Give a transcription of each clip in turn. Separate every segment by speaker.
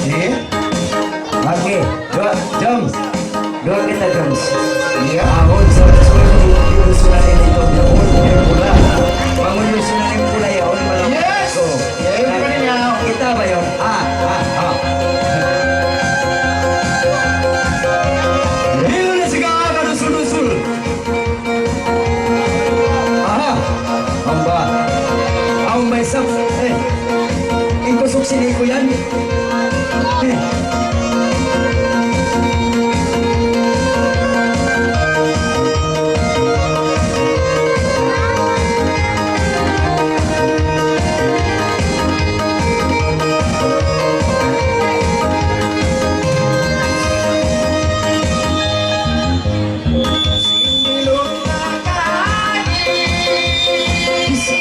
Speaker 1: Eh?
Speaker 2: Lagi, dua, Joms. Dua kita, Joms.
Speaker 1: Iya.
Speaker 2: Ahon, surat ini itu. Ahon, yang pula. Bangun yung surat yang pula ya, ahon malam.
Speaker 1: Yes!
Speaker 2: So,
Speaker 1: Ya, yun pa rin yan.
Speaker 2: kita ba yun?
Speaker 1: Hilo na siga ka dusul-dusul.
Speaker 2: Aha, amba. Ang may sap. Ingkusok sini ko yan.
Speaker 1: Sinilog na kain.
Speaker 2: Bisa,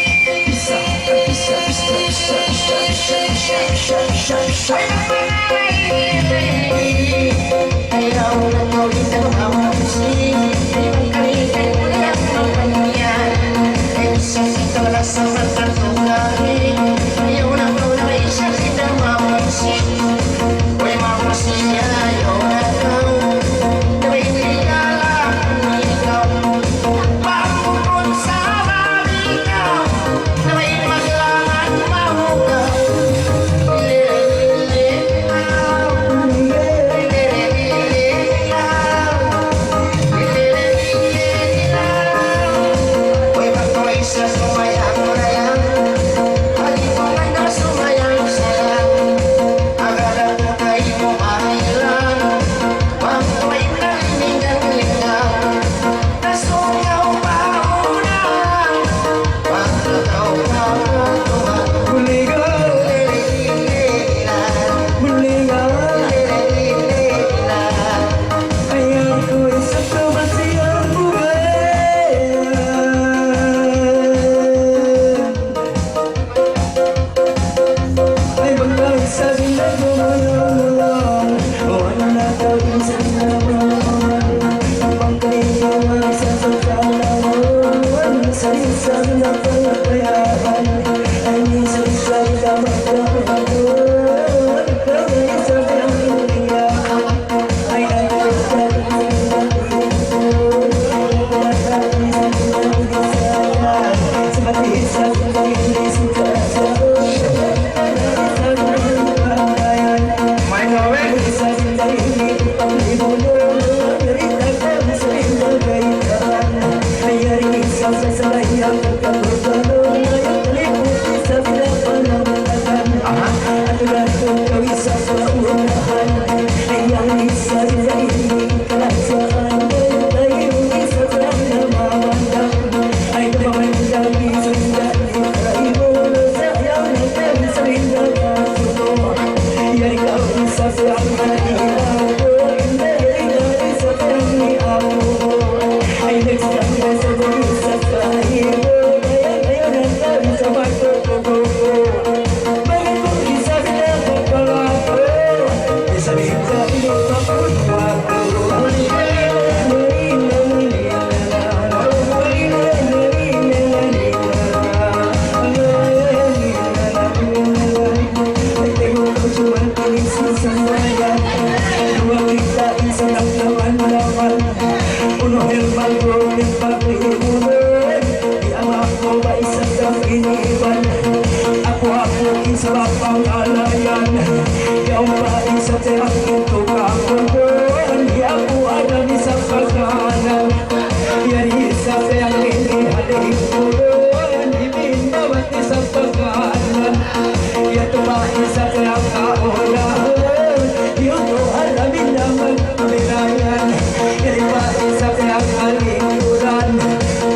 Speaker 2: bisa, bisa, bisa, bisa, bisa, bisa, bisa, bisa, bisa.
Speaker 3: Ayaw na mo isa ko mamusin. Pagkalitan ko na lang ang panyan. Ay isa sito na sa matang lugarin. Ayaw na mo na isa sito mamusin. Uy mamusin niya ayaw na daw. Naway nilala kung ikaw. Pagpupun sa mabigaw. Naway maglangan mahugaw.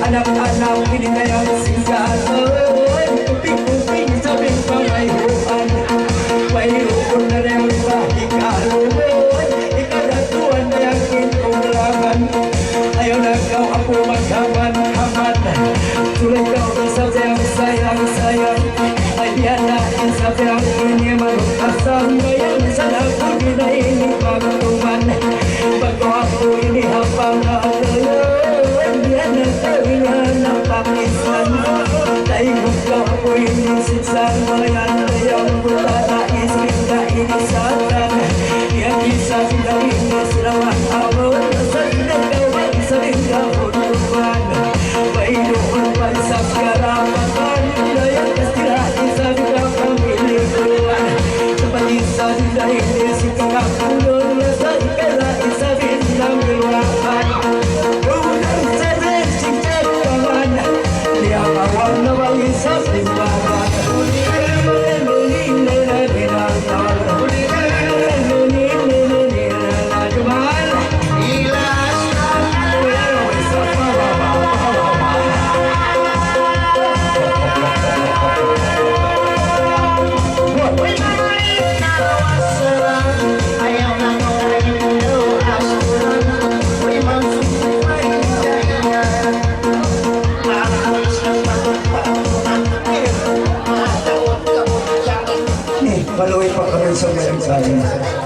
Speaker 2: Anak-anak ini kaya singgalan, kuping-kuping sabing pangayuan. Mayroon na rin mahikaluan, ikadatuan na yakin kong laban. Ayaw na ikaw ako maghaman-haman, tuloy ka sa sayang-sayang. Ayan na sa tiyang ini marupasang bayan, sa lakot na ini pagtuman. Bago ako ini hapang alayan, yan na tawin ng pakisan. Daigog ka ako ini siksang bayan, ayang buta na isip na inisata. Maluwi pa kami sa mayang sayang.